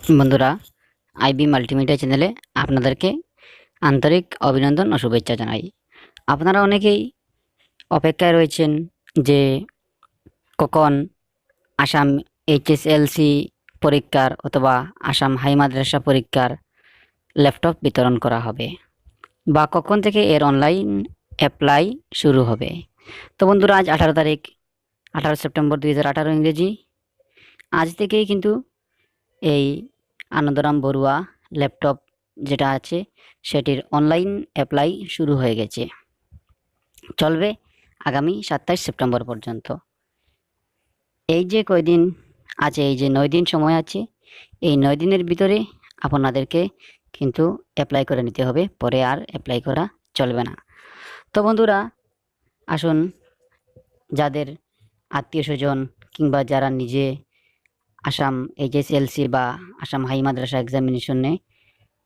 বন্ধুরা, IB multimedia চ্যানেলে আপনাদেরকে আন্তরিক অভিনন্দন ও শুভেচ্ছা জানাই। আপনারা অনেকেই অপেক্ষায় রয়েছেন যে কখন আসাম এইচএসএলসি পরীক্ষার অথবা আসাম হাই মাদ্রাসা পরীক্ষার ল্যাপটপ বিতরণ করা হবে বা কখন থেকে এর অনলাইন অ্যাপ্লাই শুরু হবে। তো বন্ধুরা, আজ 18 তারিখ, 18 সেপ্টেম্বর 2018 ইংরেজি। আজ থেকেই কিন্তু এই আনন্দরাম বড়ুয়া ল্যাপটপ যেটা আছে সেটির অনলাইন অ্যাপ্লাই শুরু হয়ে গেছে, চলবে আগামী 27 সেপ্টেম্বর পর্যন্ত। এই যে কয়দিন আছে, এই যে 9 দিন সময় আছে, এই 9 দিনের ভিতরে আপনাদেরকে কিন্তু অ্যাপ্লাই করে নিতে হবে, পরে আর অ্যাপ্লাই করা চলবে না। তো বন্ধুরা, আসুন যাদের আত্মীয় স্বজন কিংবা যারা নিজে আসাম এইচএসএলসি বা আসাম হাই মাদ্রাসা এক্সামিনেশনে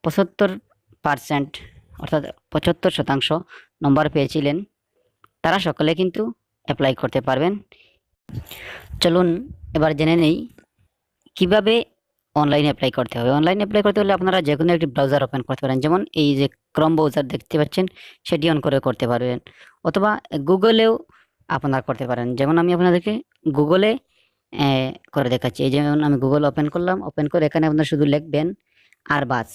75% অর্থাৎ 75% নম্বর পেয়েছিলেন, তারা সকলে কিন্তু অ্যাপ্লাই করতে পারবেন। চলুন এবার জেনে নেই কিভাবে অনলাইনে অ্যাপ্লাই করতে হবে। অনলাইনে অ্যাপ্লাই করতে হলে আপনারা যে কোনো একটি ব্রাউজার ওপেন করতে পারেন, যেমন এই যে ক্রোম ব্রাউজার দেখতে পাচ্ছেন সেটি অন করে করতে পারবেন, অথবা গুগলেও আপনারা করতে পারেন। যেমন আমি আপনাদেরকে গুগলে করে দেখাচ্ছি। এই যেমন আমি গুগল ওপেন করলাম, ওপেন করে এখানে আপনারা শুধু লিখবেন আরবাস,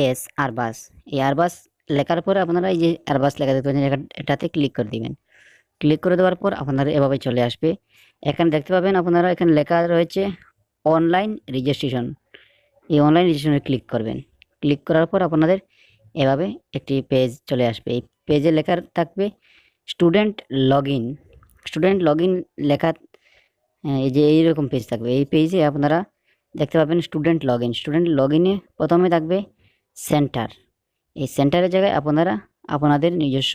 ARBAS, আরবাস। এই আরবাস লেখার পরে আপনারা এই যে আরবাস লেখা দেখতে পাচ্ছেন, এটাতে ক্লিক করে দিবেন। ক্লিক করে দেওয়ার পর আপনারা এভাবে চলে আসবে। এখানে দেখতে পাবেন আপনারা এখানে লেখা রয়েছে অনলাইন রেজিস্ট্রেশন। এই অনলাইন রেজিস্ট্রেশনে ক্লিক করবেন। ক্লিক করার পর আপনাদের এভাবে একটি পেজ চলে আসবে। এই পেজে লেখা থাকবে student log in. Student log in লেখা এই যে এইরকম পেজ থাকবে। এই পেজে আপনারা দেখতে পাবেন student log in. Student log ইনে প্রথমে থাকবে সেন্টার। এই সেন্টারের জায়গায় আপনারা আপনাদের নিজস্ব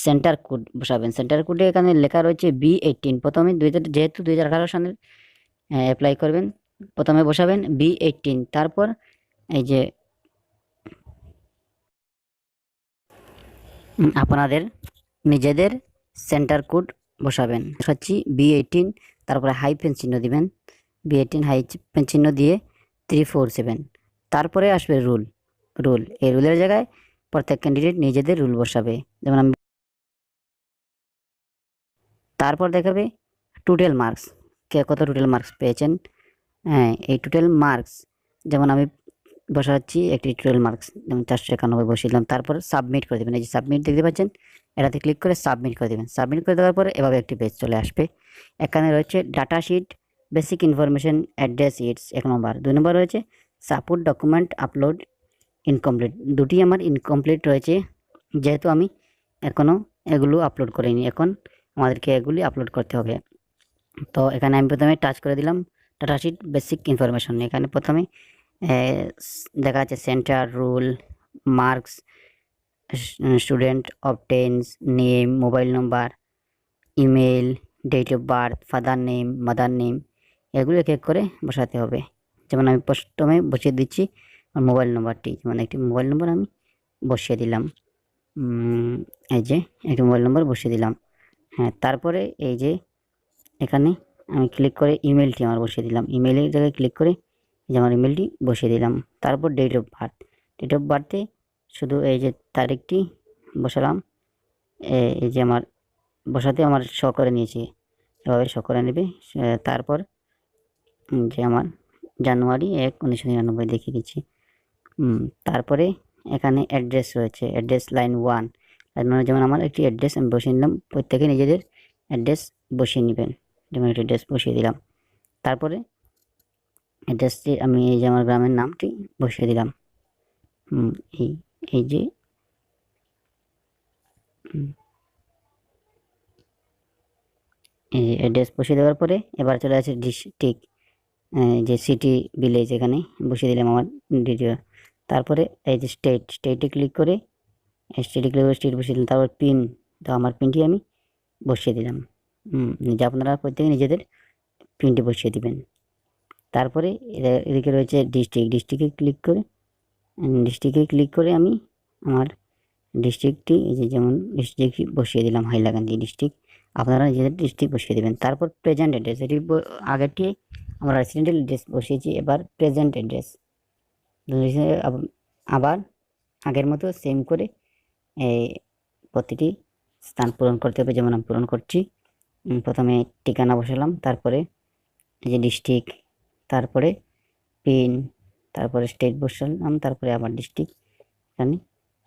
সেন্টার কোড বসাবেন। সেন্টার কোডে এখানে লেখা রয়েছে B18। প্রথমে যেহেতু 2018 সালের অ্যাপ্লাই করবেন, প্রথমে বসাবেন B18। তারপর এই যে আপনাদের নিজেদের সেন্টার কোড বসাবেন। বসাচ্ছি B18, তারপরে হাইফেন চিহ্ন দিবেন। B18 হাইফেন চিহ্ন দিয়ে 347। তারপরে আসবে রুল। এই রুলের জায়গায় প্রত্যেক ক্যান্ডিডেট নিজেদের রুল বসাবে। যেমন আমি, তারপর দেখাবে টোটাল মার্কস, কে কত টোটাল মার্কস পেয়েছেন। হ্যাঁ, এই টোটাল মার্কস যেমন আমি বসাচ্ছি একটি টোটাল মার্কস, যেমন 491 বসিয়ে দিলাম। তারপর সাবমিট করে দেবেন। এই যে সাবমিট দেখতে পাচ্ছেন, এটাতে ক্লিক করে সাবমিট করে দেবেন। সাবমিট করে দেওয়ার পরে এভাবে একটি পেজ চলে আসবে। এখানে রয়েছে data sheet, basic information, address it's 1 number. 2 number রয়েছে সাপোর্ট ডকুমেন্ট আপলোড ইনকমপ্লিট। দুটি আমার ইনকমপ্লিট রয়েছে, যেহেতু আমি এখনও এগুলো আপলোড করিনি। এখন আমাদেরকে এগুলি আপলোড করতে হবে। তো এখানে আমি প্রথমে টাচ করে দিলাম ডাটা শিট বেসিক ইনফরমেশন। এখানে প্রথমে দেখা যাচ্ছে centre, roll, marks, student obtains, name, mobile number, email, date of birth, father name, mother name, এগুলো এক এক করে বসাতে হবে। যেমন আমি প্রথমে বসিয়ে দিচ্ছি আমার মোবাইল নম্বরটি। যেমন একটি মোবাইল নম্বর আমি বসিয়ে দিলাম। এই যে একটি মোবাইল নম্বর বসিয়ে দিলাম। হ্যাঁ, তারপরে এই যে এখানে আমি ক্লিক করে ইমেলটি আমার বসিয়ে দিলাম। ইমেলের জায়গায় ক্লিক করে এই যে আমার ইমেলটি বসিয়ে দিলাম। তারপর date of birth. Date of বার্থে শুধু এই যে তারিখটি বসালাম। এই যে আমার বসাতে আমার শো করে নিয়েছি, এভাবে শো করে নেবে। তারপর যে আমার জানুয়ারি 1, 1999 দেখিয়ে দিচ্ছি। তারপরে এখানে অ্যাড্রেস রয়েছে, অ্যাড্রেস লাইন 1। যেমন আমার একটি অ্যাড্রেস আমি বসিয়ে নিলাম। প্রত্যেকে নিজেদের অ্যাড্রেস বসিয়ে নেবেন। যেমন একটি অ্যাড্রেস বসিয়ে দিলাম। তারপরে অ্যাড্রেসটি আমি এই যে আমার গ্রামের নামটি বসিয়ে দিলাম। এই যে অ্যাড্রেস বসিয়ে দেওয়ার পরে এবার চলে আসে ডিস্ট্রিক্ট, যে সিটি, ভিলেজ, এখানে বসিয়ে দিলাম আমার ডিটেল। তারপরে এই যে স্টেটে ক্লিক করে স্টেট বসিয়ে দিলাম। তারপর পিন, তো আমার পিনটি আমি বসিয়ে দিলাম। যে আপনারা প্রত্যেকে নিজেদের পিনটি বসিয়ে দিবেন। তারপরে এদিকে রয়েছে ডিস্ট্রিক্টে ক্লিক করে আমি আমার ডিস্ট্রিক্টটি এই যে যেমন ডিস্ট্রিক্ট বসিয়ে দিলাম, হাইলাকান্দি ডিস্ট্রিক্ট। আপনারা নিজেদের ডিস্ট্রিক্ট বসিয়ে দেবেন। তারপর প্রেজেন্ট অ্যাড্রেস, এটি আগেরটি আমরা রেসিডেন্টাল অ্যাড্রেস বসিয়েছি, এবার প্রেজেন্ট অ্যাড্রেস আবার আগের মতো সেম করে এই প্রতিটি স্থান পূরণ করতে হবে, যেমন আমি পূরণ করছি। প্রথমে ঠিকানা বসালাম, তারপরে এই যে ডিস্ট্রিক্ট, তারপরে পিন, তারপরে স্টেট বসালাম, তারপরে আবার ডিস্ট্রিক্ট এখানে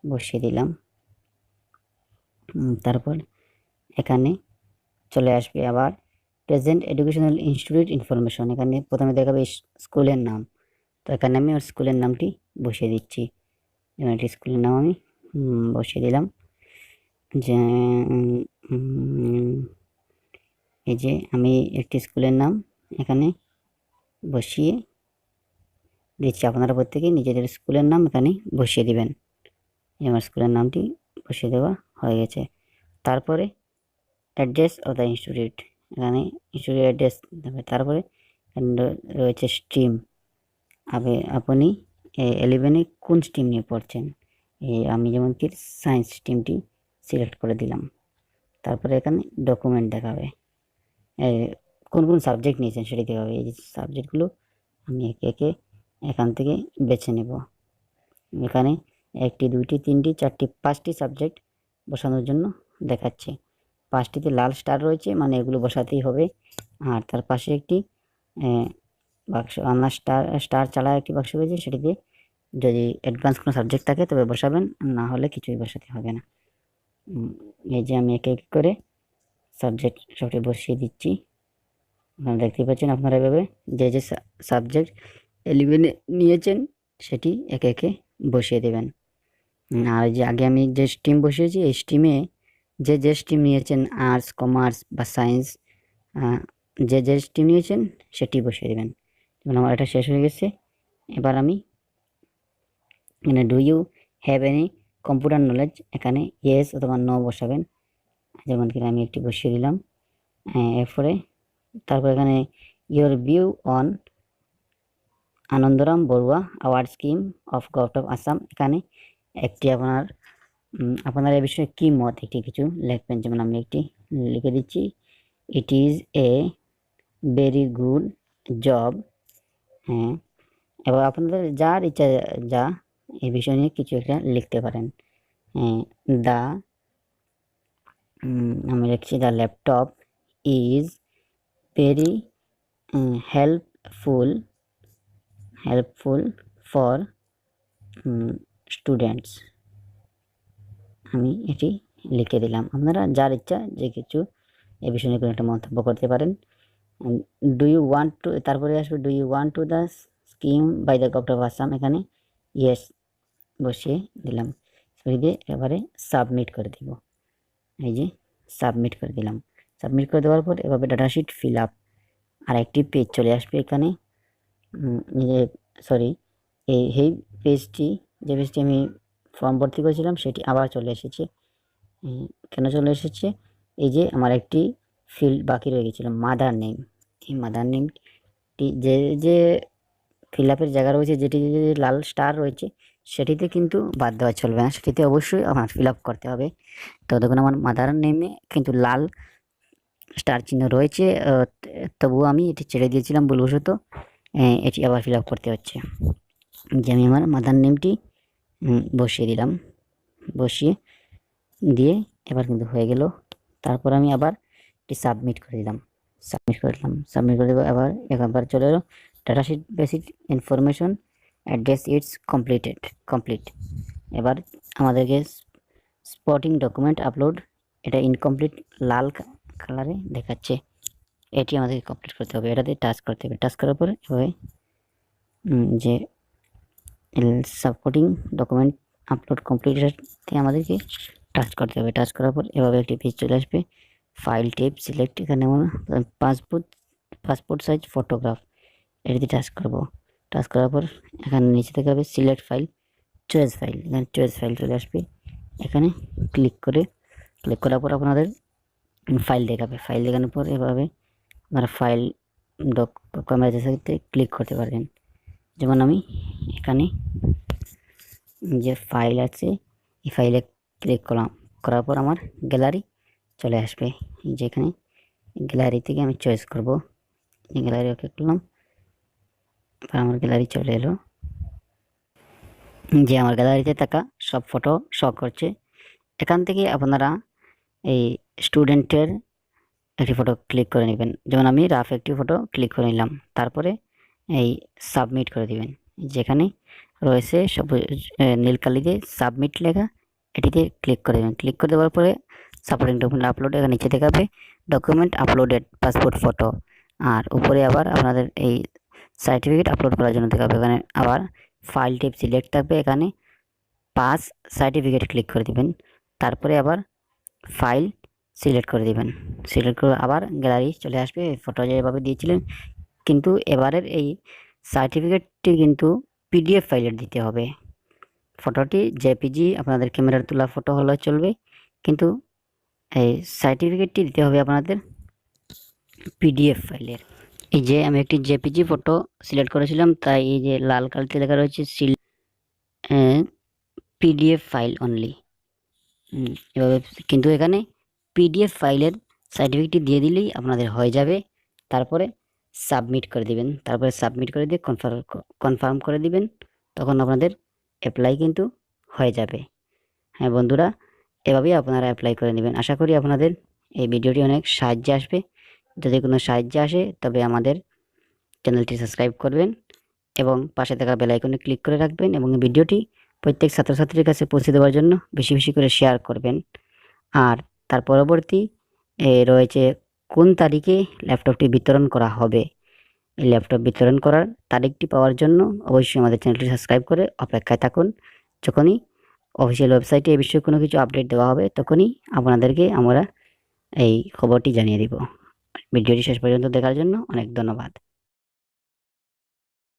বসিয়ে দিলাম। তারপর এখানে চলে আসবে আবার প্রেজেন্ট এডুকেশনাল ইনস্টিটিউট ইনফরমেশন। এখানে প্রথমে দেখাবে স্কুলের নাম, তো এখানে আমি ওর স্কুলের নামটি বসিয়ে দিচ্ছি। যেমন একটি স্কুলের নাম আমি বসিয়ে দিলাম, যে এই যে আমি একটি স্কুলের নাম এখানে বসিয়ে দিচ্ছি। আপনারা প্রত্যেকে নিজেদের স্কুলের নাম এখানে বসিয়ে দিবেন। আমার স্কুলের নামটি বসিয়ে দেওয়া হয়ে গেছে। তারপরে অ্যাড্রেস অফ দ্য ইনস্টিটিউট, এখানে ইনস্টিটিউট অ্যাড্রেস দেবে। তারপরে রয়েছে স্ট্রিম, আপনি 11-এ কোন স্ট্রিম নিয়ে পড়ছেন। আমি যেমন কি সায়েন্স স্ট্রিমটি সিলেক্ট করে দিলাম। তারপরে এখানে ডকুমেন্ট দেখাবে, কোন কোন সাবজেক্ট নিয়েছেন সেটি দেখাবে। এই যে সাবজেক্টগুলো আমি একে একে এখান থেকে বেছে নেব। এখানে 1টি 2টি 3টি 4টি 5টি সাবজেক্ট বসানোর জন্য দেখাচ্ছে। 5টিতে লাল স্টার রয়েছে, মানে এগুলো বসাতেই হবে। আর তার পাশে একটি বাক্স, আন্নার স্টার ছাড়া একটি বাক্স রয়েছে, সেটিতে যদি অ্যাডভান্স কোনো সাবজেক্ট থাকে তবে বসাবেন, না হলে কিছুই বসাতে হবে না। এই যে আমি একে এক করে সাবজেক্ট সবটি বসিয়ে দিচ্ছি। আপনারা দেখতে পাচ্ছেন, আপনারা এভাবে যে যে সাবজেক্ট 11-এ নিয়েছেন সেটি একে একে বসিয়ে দেবেন। আর যে আগে আমি যে স্ট্রিম বসিয়েছি, এই স্ট্রিমে যে স্ট্রিম নিয়েছেন, আর্টস, কমার্স বা সায়েন্স, যে স্ট্রিম নিয়েছেন সেটি বসিয়ে দেবেন। যেমন আমার এটা শেষ হয়ে গেছে। এবার আমি এখানে do you have any computer knowledge, এখানে ইয়েস অথবা নো বসাবেন। যেমন কি আমি একটি বসিয়ে দিলাম। এরপরে তারপর এখানে your view on Anandram Barua award scheme of government of Assam, এখানে একটি আপনার এই বিষয়ে কী মত একটি কিছু লিখবেন। যেমন আমি একটি লিখে দিচ্ছি, it is a very good job. হ্যাঁ, এবার আপনাদের যার ইচ্ছা যা এই বিষয় নিয়ে কিছু একটা লিখতে পারেন। দ্য আমি লিখছি, the laptop is very helpful for students. আমি এটি লিখে দিলাম। আপনারা যার ইচ্ছা যে কিছু এ বিষয়ে নিয়ে কোনো একটা মন্তব্য করতে পারেন। ডু ইউ ওয়ান্ট টু, তারপরে আসবে do you want to the scheme by the government of Assam, এখানে ইয়েস বসিয়ে দিলাম। দিয়ে এবারে সাবমিট করে দিব। এই যে সাবমিট করে দিলাম। সাবমিট করে দেওয়ার পর এভাবে ডাটাশিট ফিল আপ আর একটি পেজ চলে আসবে এখানে। এই পেজটি, যে পেজটি আমি ফর্ম ভর্তি করেছিলাম সেটি আবার চলে এসেছে। কেন চলে এসেছে? এই যে আমার একটি ফিল্ড বাকি রয়ে গেছিল, মাদার নেম। এই মাদার নেমটি যে ফিল আপের জায়গা রয়েছে, যেটি লাল স্টার রয়েছে, সেটিতে কিন্তু বাদ দেওয়া চলবে না, সেটিতে অবশ্যই আমার ফিল আপ করতে হবে। তো দেখুন আমার মাদার নেমে কিন্তু লাল স্টার চিহ্ন রয়েছে, তবুও আমি এটি ছেড়ে দিয়েছিলাম ভুলবশত। এটি আবার ফিল আপ করতে হচ্ছে। যে আমি আমার মাদার নেমটি বসিয়ে দিলাম, বসিয়ে দিয়ে এবার কিন্তু হয়ে গেল। তারপর আমি আবার এটি সাবমিট করে দিলাম, সাবমিট করে দেবো। একবার চলে এলো ডাটাশিট basic information address it's complete. এবার আমাদেরকে স্পটিং ডকুমেন্ট আপলোড, এটা ইনকমপ্লিট লাল কালারে দেখাচ্ছে, এটি আমাদেরকে কমপ্লিট করতে হবে। এটাতে টাচ করতে হবে। টাচ করার পরে এভাবে যে সাপোর্টিং ডকুমেন্ট আপলোড কমপ্লিট, এটাতে আমাদেরকে টাচ করতে হবে। টাচ করার পর এভাবে একটি পেজ চলে আসবে। ফাইল টেপ সিলেক্ট, এখানে আমরা পাসপোর্ট সাইজ ফটোগ্রাফ, এটিতে টাচ করব। টাচ করার পর এখানে নিচে থেকে হবে সিলেক্ট ফাইল, চয়েস ফাইল, এখানে চয়েস ফাইল চলে আসবে। এখানে ক্লিক করার পর আপনাদের ফাইল দেখাবে। ফাইল দেখানোর পর এভাবে আপনারা ফাইল ডকুমেন্টের সাথে ক্লিক করতে পারবেন। যেমন আমি এখানে যে ফাইল আছে, এই ফাইলে ক্লিক করার পর আমার গ্যালারি চলে আসবে। যেখানে গ্যালারি থেকে আমি চয়েস করব, গ্যালারি ওকে করলাম, আমার গ্যালারি চলে এলো। যে আমার গ্যালারিতে থাকা সব ফটো শো করছে। এখান থেকে আপনারা এই স্টুডেন্টের একটি ফটো ক্লিক করে নেবেন। যেমন আমি রাফ একটি ফটো ক্লিক করে নিলাম, তারপরে এই সাবমিট করে দিবেন। যেখানে রয়েছে সবুজ নীল কালিতে সাবমিট লেখা, এটিতে ক্লিক করে দেবেন। ক্লিক করে দেওয়ার পরে সাপোর্টিং ডকুমেন্ট আপলোড এখানে নিচে দেখাবে ডকুমেন্ট আপলোডেড পাসপোর্ট ফটো, আর উপরে আবার আপনাদের এই সার্টিফিকেট আপলোড করার জন্য দেখাবে। এখানে আবার ফাইল টাইপ সিলেক্ট থাকবে, এখানে পাস সার্টিফিকেট ক্লিক করে দিবেন, তারপরে আবার ফাইল সিলেক্ট করে দিবেন। সিলেক্ট করে আবার গ্যালারি চলে আসবে, ফটো যেভাবে দিয়েছিলেন। কিন্তু এবারের এই সার্টিফিকেটটি কিন্তু পিডিএফ ফাইলের দিতে হবে। ফটোটি জেপিজি আপনাদের ক্যামেরার তোলা ফটো হলেও চলবে, কিন্তু এই সার্টিফিকেটটি দিতে হবে আপনাদের পিডিএফ ফাইলের। এই যে আমি একটি জেপিজি ফটো সিলেক্ট করেছিলাম, তাই এই যে লাল কালিতে লেখা রয়েছে পিডিএফ ফাইল অনলি, এভাবে। কিন্তু এখানে পিডিএফ ফাইলের সার্টিফিকেটটি দিয়ে দিলেই আপনাদের হয়ে যাবে। তারপরে সাবমিট করে দিবেন, তারপরে সাবমিট করে দিয়ে কনফার্ম করে দিবেন, তখন আপনাদের অ্যাপ্লাই কিন্তু হয়ে যাবে। হ্যাঁ বন্ধুরা, এভাবেই আপনারা অ্যাপ্লাই করে নেবেন। আশা করি আপনাদের এই ভিডিওটি অনেক সাহায্যে আসবে। যদি কোনো সাহায্য আসে তবে আমাদের চ্যানেলটি সাবস্ক্রাইব করবেন এবং পাশে থাকা বেল আইকনে ক্লিক করে রাখবেন, এবং ভিডিওটি প্রত্যেক ছাত্রছাত্রীর কাছে পৌঁছে দেওয়ার জন্য বেশি বেশি করে শেয়ার করবেন। আর তার পরবর্তী রয়েছে কোন তারিখে ল্যাপটপটি বিতরণ করা হবে। এই ল্যাপটপ বিতরণ করার তারিখটি পাওয়ার জন্য অবশ্যই আমাদের চ্যানেলটি সাবস্ক্রাইব করে অপেক্ষায় থাকুন। যখনই অফিসিয়াল ওয়েবসাইটে এই বিষয়ে কোনো কিছু আপডেট দেওয়া হবে, তখনই আপনাদেরকে আমরা এই খবরটি জানিয়ে দিব। ভিডিওটি শেষ পর্যন্ত দেখার জন্য অনেক ধন্যবাদ।